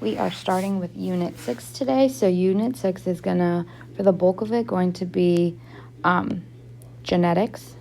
We are starting with Unit 6 today. So Unit 6 is for the bulk of it, going to be genetics.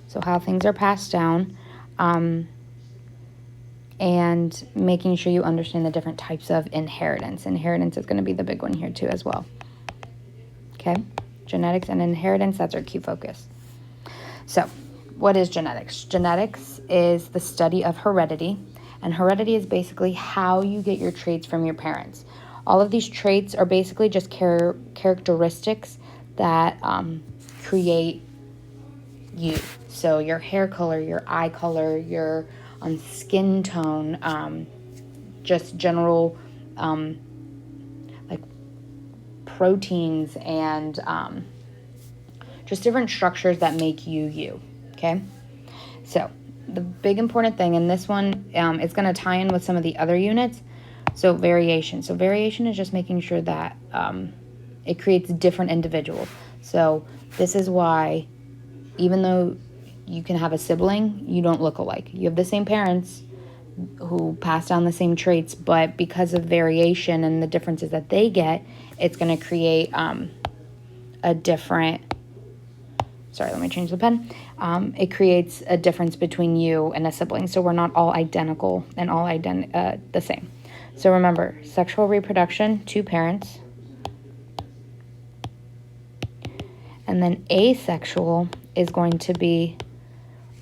So how things are passed down. And making sure you understand the different types of inheritance. Inheritance is going to be the big one here too as well. Okay? Genetics and inheritance, that's our key focus. So, what is genetics? Genetics is the study of heredity, and heredity is basically how you get your traits from your parents. All of these traits are basically just characteristics that create you. So your hair color, your eye color, your skin tone, just general like proteins and just different structures that make you, okay? So the big important thing, and this one is going to tie in with some of the other units, so variation. So variation is just making sure that it creates different individuals. So this is why even though you can have a sibling, you don't look alike. You have the same parents who pass down the same traits, but because of variation and the differences that they get, it's going to create a different... Sorry, let me change the pen. It creates a difference between you and a sibling, so we're not all identical and all the same. So remember, sexual reproduction, 2 parents. And then asexual is going to be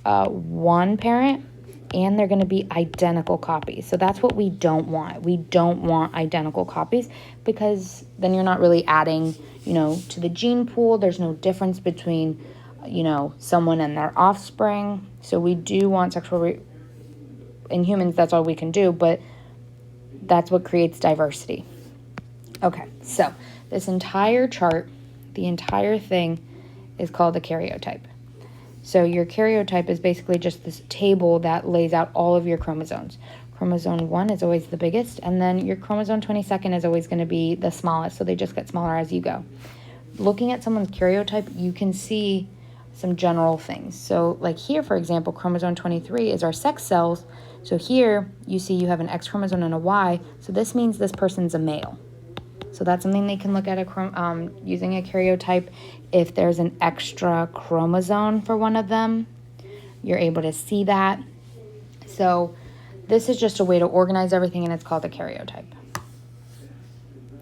1 parent, and they're going to be identical copies. So that's what we don't want. We don't want identical copies, because then you're not really adding, to the gene pool. There's no difference between, someone and their offspring. So we do want in humans, that's all we can do, but that's what creates diversity. Okay, so this entire chart, the entire thing is called a karyotype. So your karyotype is basically just this table that lays out all of your chromosomes. Chromosome 1 is always the biggest, and then your chromosome 22nd is always going to be the smallest, so they just get smaller as you go. Looking at someone's karyotype, you can see some general things. So like here, for example, chromosome 23 is our sex cells. So here you see you have an X chromosome and a Y, so this means this person's a male. So that's something they can look at using a karyotype. If there's an extra chromosome for one of them, you're able to see that. So this is just a way to organize everything, and it's called a karyotype.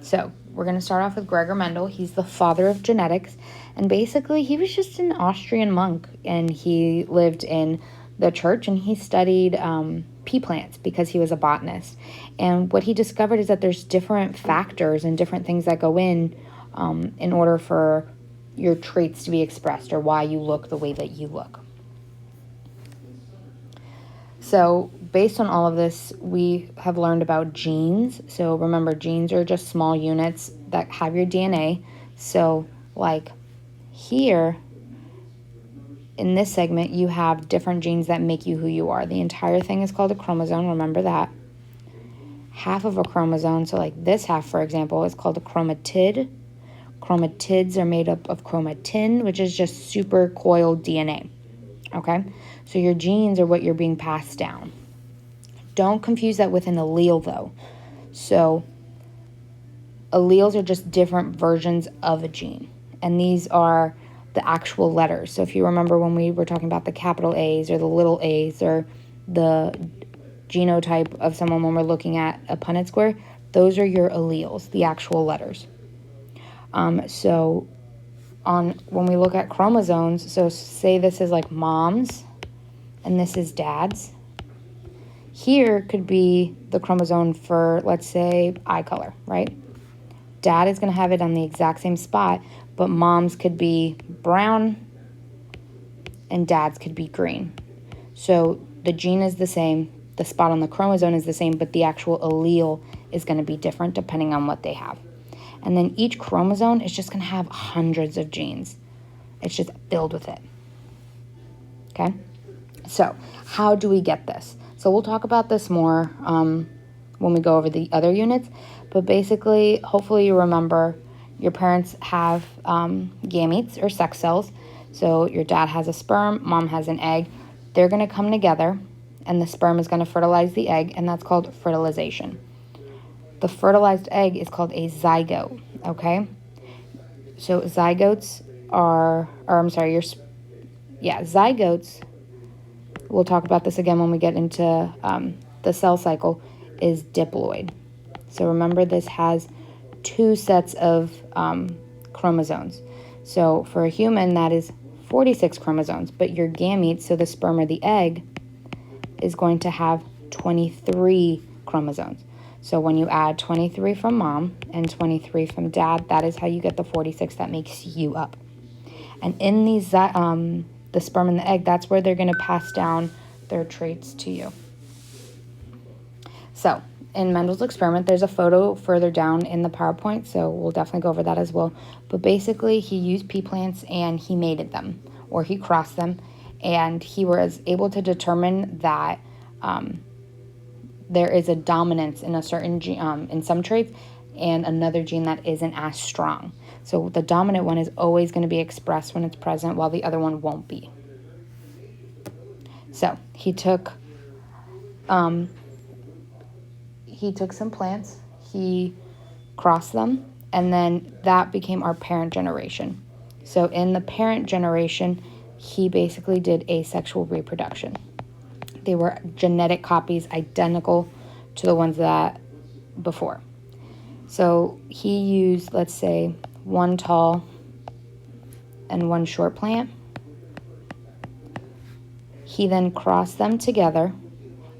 So we're going to start off with Gregor Mendel. He's the father of genetics, and basically he was just an Austrian monk, and he lived in the church, and he studied pea plants because he was a botanist. And what he discovered is that there's different factors and different things that go in order for your traits to be expressed, or why you look the way that you look. So based on all of this, we have learned about genes. So remember, genes are just small units that have your DNA. So like here in this segment, you have different genes that make you who you are. The entire thing is called a chromosome. Remember that. Half of a chromosome, so like this half, for example, is called a chromatid. Chromatids are made up of chromatin, which is just supercoiled DNA. Okay? So your genes are what you're being passed down. Don't confuse that with an allele, though. So alleles are just different versions of a gene, and these are the actual letters. So if you remember when we were talking about the capital A's or the little a's, or the genotype of someone when we're looking at a Punnett square, those are your alleles, the actual letters. So when we look at chromosomes, so say this is like mom's and this is dad's. Here could be the chromosome for, let's say, eye color, right? Dad is going to have it on the exact same spot, but mom's could be brown and dad's could be green. So the gene is the same, the spot on the chromosome is the same, but the actual allele is going to be different depending on what they have. And then each chromosome is just going to have hundreds of genes. It's just filled with it. Okay? So how do we get this? So we'll talk about this more when we go over the other units. But basically, hopefully you remember your parents have gametes or sex cells. So your dad has a sperm, mom has an egg. They're going to come together, and the sperm is going to fertilize the egg, and that's called fertilization. The fertilized egg is called a zygote, okay? So zygotes zygotes, we'll talk about this again when we get into the cell cycle, is diploid. So remember, this has 2 sets of chromosomes. So for a human, that is 46 chromosomes, but your gametes, so the sperm or the egg, is going to have 23 chromosomes. So when you add 23 from mom and 23 from dad, that is how you get the 46 that makes you up. And in these, the sperm and the egg, that's where they're going to pass down their traits to you. So in Mendel's experiment, there's a photo further down in the PowerPoint, so we'll definitely go over that as well. But basically, he used pea plants and he mated them, or he crossed them, and he was able to determine that there is a dominance in a certain gene, in some traits, and another gene that isn't as strong. So the dominant one is always going to be expressed when it's present, while the other one won't be. So he took some plants, he crossed them, and then that became our parent generation. So in the parent generation, he basically did asexual reproduction. They were genetic copies identical to the ones that before. So he used, let's say, 1 tall and 1 short plant. He then crossed them together,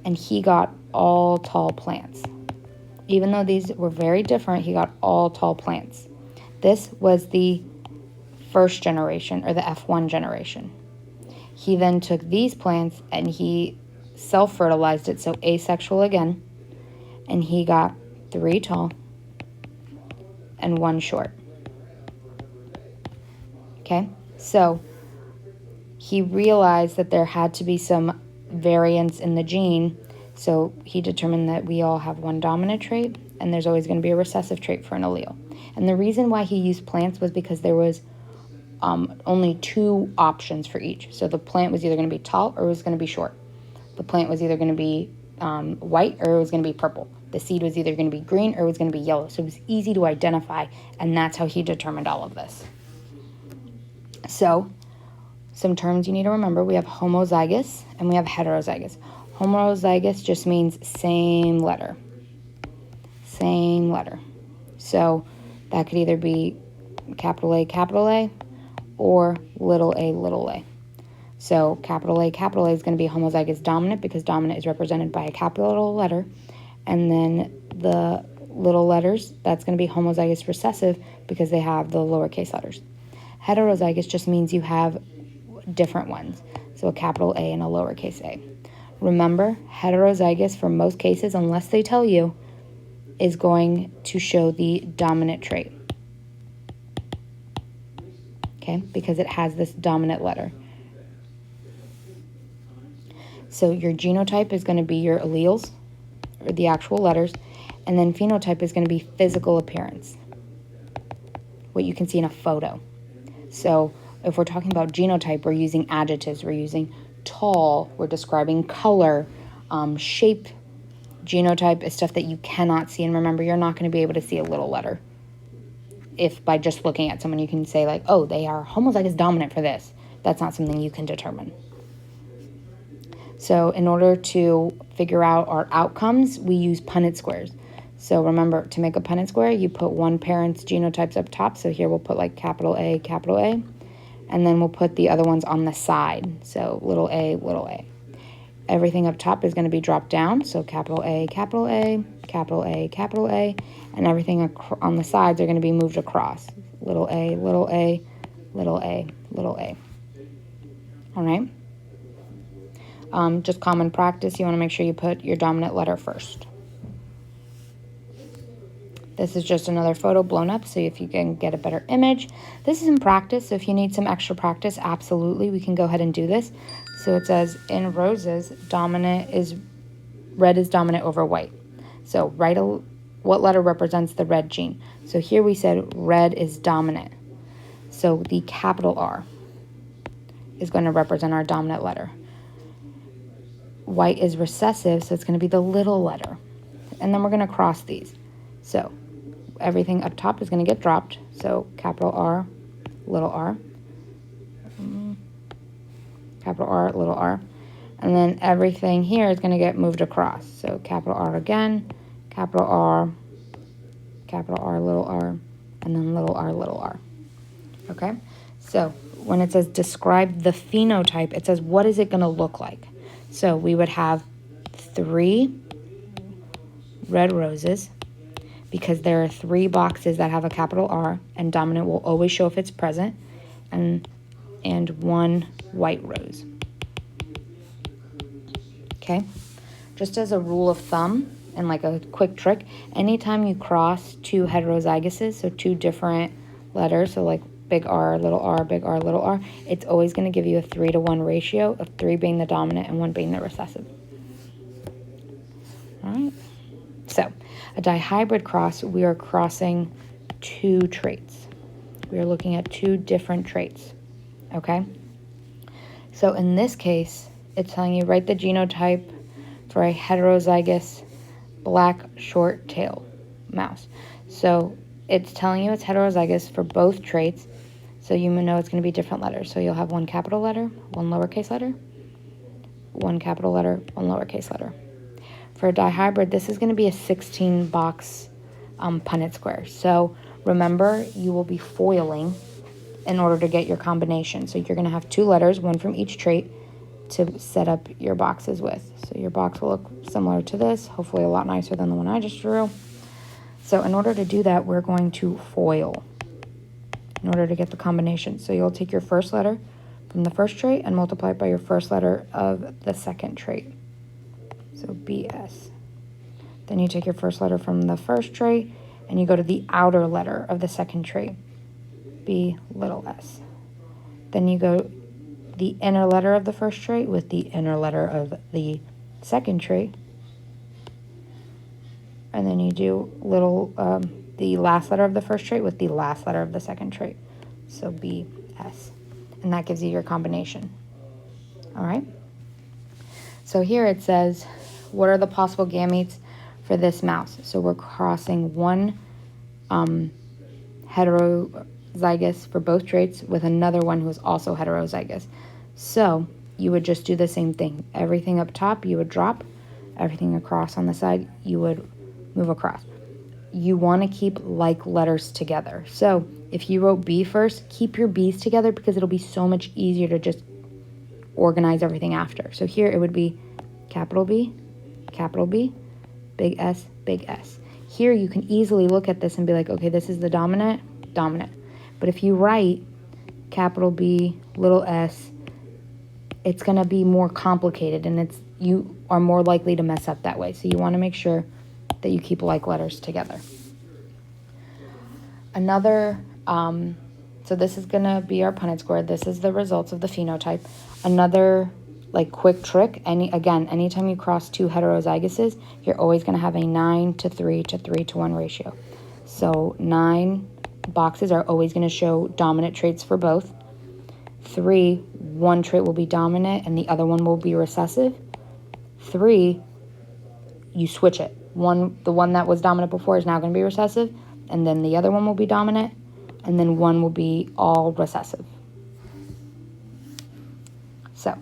and he got all tall plants. Even though these were very different, he got all tall plants. This was the first generation, or the F1 generation. He then took these plants and he self-fertilized it, so asexual again, and he got 3 tall and 1 short. Okay, so he realized that there had to be some variance in the gene, so he determined that we all have 1 dominant trait, and there's always going to be a recessive trait for an allele. And the reason why he used plants was because there was only 2 options for each. So the plant was either going to be tall or it was going to be short. The plant was either going to be white or it was going to be purple. The seed was either going to be green or it was going to be yellow. So it was easy to identify, and that's how he determined all of this. So some terms you need to remember: we have homozygous and we have heterozygous. Homozygous just means same letter. Same letter. So that could either be capital A, or little a. So capital A is going to be homozygous dominant, because dominant is represented by a capital letter. And then the little letters, that's going to be homozygous recessive, because they have the lowercase letters. Heterozygous just means you have different ones. So a capital A and a lowercase a. Remember, heterozygous for most cases, unless they tell you, is going to show the dominant trait. Okay, because it has this dominant letter. So your genotype is going to be your alleles, or the actual letters, and then phenotype is going to be physical appearance, what you can see in a photo. So if we're talking about genotype, we're using adjectives. We're using tall, we're describing color, shape. Genotype is stuff that you cannot see, and remember, you're not going to be able to see a little letter. If by just looking at someone you can say like, oh, they are homozygous dominant for this. That's not something you can determine. So in order to figure out our outcomes, we use Punnett squares. So remember, to make a Punnett square, you put one parent's genotypes up top. So here we'll put like capital A, and then we'll put the other ones on the side. So little a, little a. Everything up top is going to be dropped down. So capital A, and everything on the sides are going to be moved across. Little a, little a, little a, little a. All right? Just common practice, you want to make sure you put your dominant letter first. This is just another photo blown up, so if you can get a better image. This is in practice, so if you need some extra practice, absolutely, we can go ahead and do this. So it says, in roses, red is dominant over white. So write what letter represents the red gene. So here we said red is dominant. So the capital R is going to represent our dominant letter. White is recessive, so it's going to be the little letter. And then we're going to cross these. So everything up top is going to get dropped. So capital R, little r, capital R, little r. And then everything here is going to get moved across. So capital R again, capital R, little r, and then little r. Okay? So when it says describe the phenotype, it says what is it going to look like? So we would have 3 red roses because there are 3 boxes that have a capital R, and dominant will always show if it's present, and 1 white rose. Okay? Just as a rule of thumb and like a quick trick, anytime you cross 2 heterozygotes, so 2 different letters, so like big R, little r, big R, little r, it's always going to give you a 3-to-1 ratio of 3 being the dominant and 1 being the recessive. All right? So a dihybrid cross, we are crossing 2 traits. We are looking at 2 different traits. Okay? So in this case, it's telling you write the genotype for a heterozygous black short tail mouse. So it's telling you it's heterozygous for both traits, so you know it's going to be different letters. So you'll have 1 capital letter, 1 lowercase letter, 1 capital letter, 1 lowercase letter. For a dihybrid, this is going to be a 16-box Punnett square. So remember, you will be foiling in order to get your combination. So you're going to have 2 letters, 1 from each trait, to set up your boxes with. So your box will look similar to this, hopefully a lot nicer than the one I just drew. So in order to do that, we're going to foil in order to get the combination. So you'll take your first letter from the first trait and multiply it by your first letter of the second trait. So BS. Then you take your first letter from the first trait and you go to the outer letter of the second trait, B little s. Then you go the inner letter of the first trait with the inner letter of the second trait. And then you do the last letter of the first trait with the last letter of the second trait. So BS. And that gives you your combination. All right? So here it says, what are the possible gametes for this mouse? So we're crossing 1 heterozygous for both traits with another one who's also heterozygous. So you would just do the same thing. Everything up top you would drop, everything across on the side you would move across. You want to keep like letters together. So if you wrote B first, keep your B's together because it'll be so much easier to just organize everything after. So here it would be capital B, big S, big S. Here you can easily look at this and be like, okay, this is the dominant. But if you write capital B, little s, it's going to be more complicated, and you are more likely to mess up that way. So you want to make sure that you keep like letters together. Another, so this is going to be our Punnett square. This is the results of the phenotype. Another like quick trick, anytime you cross 2 heterozygotes, you're always going to have a 9-to-3 to 3-to-1 ratio. So 9 boxes are always going to show dominant traits for both. 3, 1 trait will be dominant and the other one will be recessive. 3, you switch it. The one that was dominant before is now going to be recessive, and then the other one will be dominant, and then 1 will be all recessive. So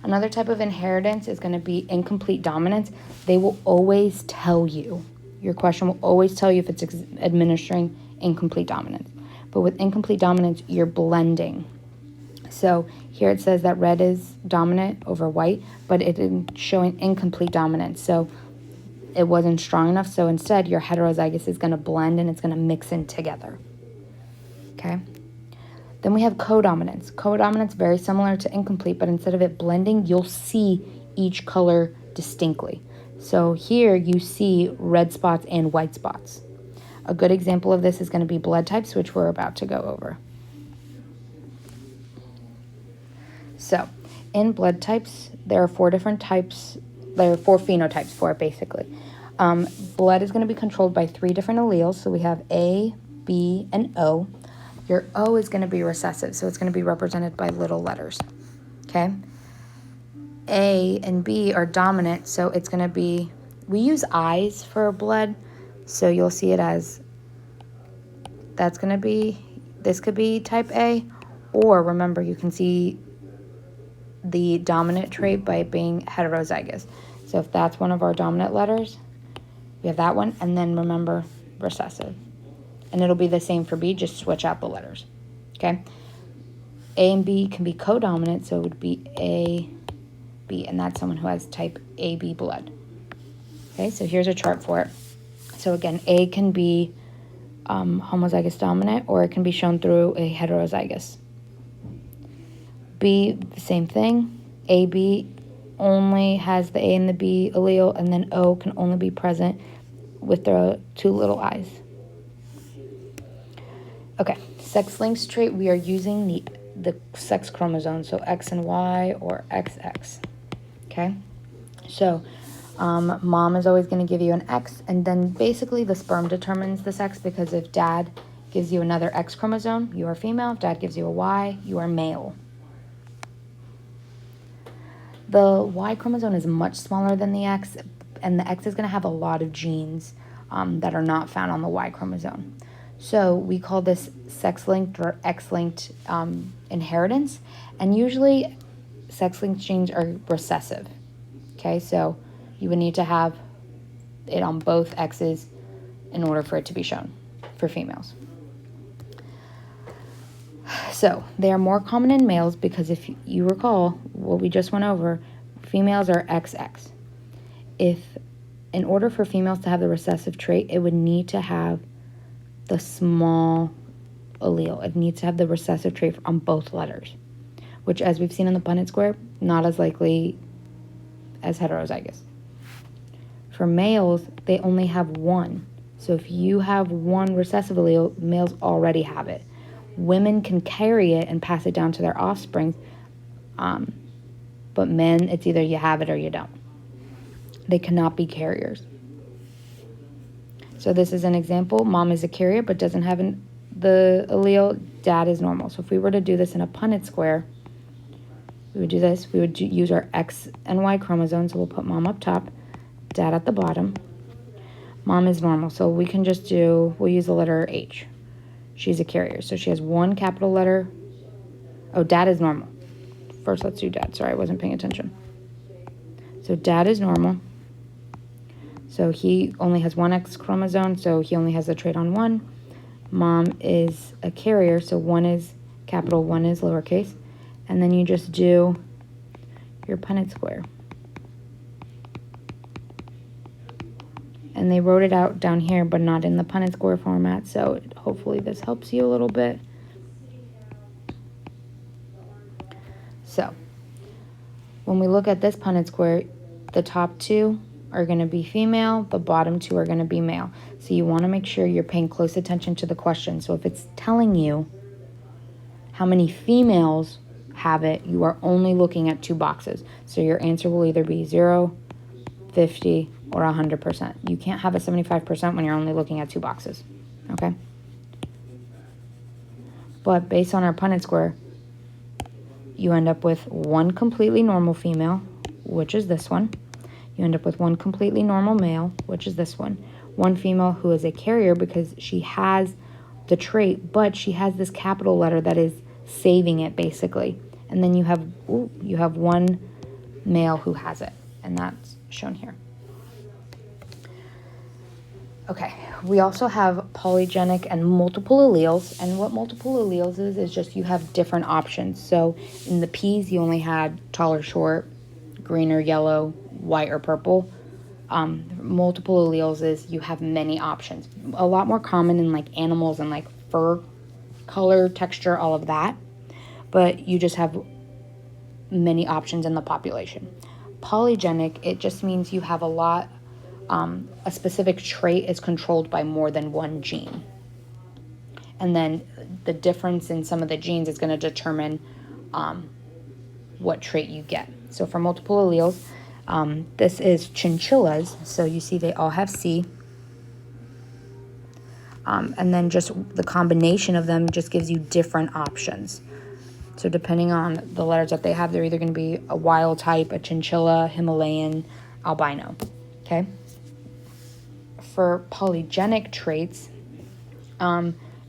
another type of inheritance is going to be incomplete dominance. They will always tell you. Your question will always tell you if it's administering incomplete dominance. But with incomplete dominance, you're blending. So here it says that red is dominant over white, but it is showing incomplete dominance. So it wasn't strong enough. So instead, your heterozygous is going to blend and it's going to mix in together. Okay? Then we have codominance. Codominance, very similar to incomplete, but instead of it blending, you'll see each color distinctly. So here you see red spots and white spots. A good example of this is going to be blood types, which we're about to go over. So in blood types, there are 4 different types. There are 4 phenotypes for it, basically. Blood is going to be controlled by 3 different alleles. So we have A, B, and O. Your O is going to be recessive, so it's going to be represented by little letters, okay? A and B are dominant, so it's going to be, we use I's for blood, So you'll see it as, that's going to be, this could be type A, or remember, you can see the dominant trait by it being heterozygous. So if that's one of our dominant letters, we have that one, and then remember, recessive. And it'll be the same for B, just switch out the letters, okay? A and B can be codominant, so it would be A, B, and that's someone who has type AB blood. Okay, so here's a chart for it. So again, A can be homozygous dominant, or it can be shown through a heterozygous. B, the same thing. AB only has the A and the B allele, and then O can only be present with the two little I's. Okay, sex-linked trait, we are using the sex chromosome, so X and Y or XX. Okay, so mom is always going to give you an X, and then basically the sperm determines the sex, because if dad gives you another X chromosome, you are female. If dad gives you a Y, you are male. The Y chromosome is much smaller than the X, and the X is going to have a lot of genes that are not found on the Y chromosome. So we call this sex-linked or X-linked inheritance, and usually sex-linked genes are recessive. Okay, so you would need to have it on both X's in order for it to be shown for females. So they are more common in males because if you recall what we just went over, females are XX. If in order for females to have the recessive trait, it would need to have the small allele. It needs to have the recessive trait on both letters, which, as we've seen in the Punnett square, not as likely as heterozygous. For males, they only have one. So if you have one recessive allele, males already have it. Women can carry it and pass it down to their offspring, but men, it's either you have it or you don't. They cannot be carriers. So this is an example. Mom is a carrier but doesn't have the allele. Dad is normal. So if we were to do this in a Punnett square, we would do this. We would use our X and Y chromosomes. So we'll put mom up top, dad at the bottom. Mom is normal. So we can just we'll use the letter H. She's a carrier. So she has one capital letter. Oh, dad is normal. First, let's do dad. Sorry, I wasn't paying attention. So dad is normal. So he only has one X chromosome, so he only has the trait on one. Mom is a carrier, so one is capital, one is lowercase. And then you just do your Punnett square. And they wrote it out down here, but not in the Punnett square format, so hopefully this helps you a little bit. So when we look at this Punnett square, the top two are going to be female, the bottom two are going to be male. So you want to make sure you're paying close attention to the question. So if it's telling you how many females have it, you are only looking at two boxes. So your answer will either be 0, 50, or 100%. You can't have a 75% when you're only looking at two boxes, okay? But based on our Punnett square, you end up with one completely normal female, which is this one. You end up with one completely normal male, which is this one. One female who is a carrier because she has the trait, but she has this capital letter that is saving it, basically. And then you have one male who has it, and that's shown here. Okay, we also have polygenic and multiple alleles, and what multiple alleles is just you have different options. So in the P's, you only had tall or short, green or yellow, white or purple. Multiple alleles is you have many options. A lot more common in like animals and like fur, color, texture, all of that. But you just have many options in the population. Polygenic, it just means you have a specific trait is controlled by more than one gene. And then the difference in some of the genes is going to determine what trait you get. So for multiple alleles, this is chinchillas. So you see they all have C. And then just the combination of them just gives you different options. So depending on the letters that they have, they're either going to be a wild type, a chinchilla, Himalayan, albino. Okay? for polygenic traits,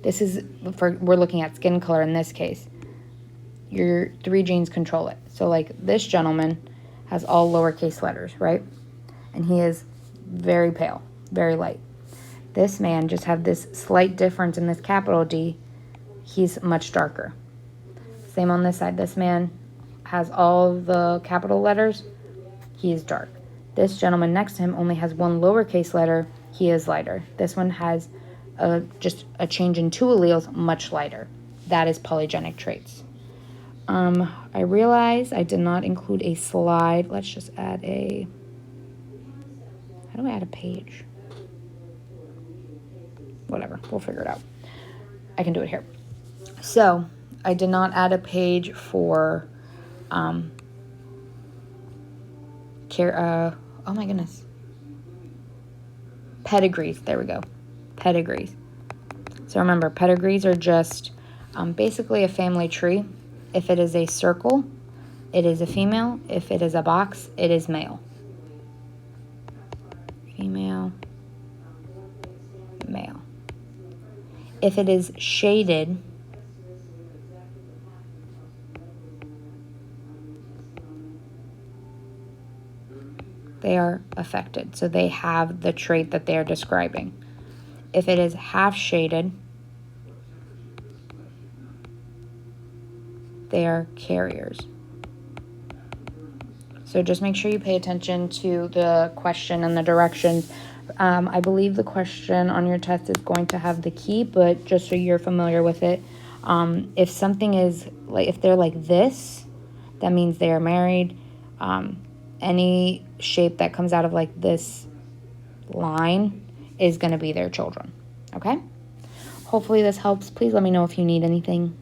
this is we're looking at skin color in this case. Your 3 genes control it. So like this gentleman has all lowercase letters, right? And he is very pale, very light. This man just have this slight difference in this capital D. He's much darker. Same on this side. This man has all the capital letters. He is dark. This gentleman next to him only has 1 lowercase letter. He is lighter. This one has just a change in 2 alleles, much lighter. That is polygenic traits. I realize I did not include a slide. Let's just add a... How do I add a page? Whatever, we'll figure it out. I can do it here. So, I did not add a page for, oh my goodness. Pedigrees, there we go. Pedigrees. So remember, pedigrees are just basically a family tree. If it is a circle, it is a female. If it is a box, it is male. Female, male. If it is shaded, they are affected. So they have the trait that they are describing. If it is half shaded, they are carriers. So just make sure you pay attention to the question and the directions. I believe the question on your test is going to have the key, but just so you're familiar with it, if something is like, if they're like this, that means they are married. Any shape that comes out of like this line is going to be their children. Okay? Hopefully this helps. Please let me know if you need anything.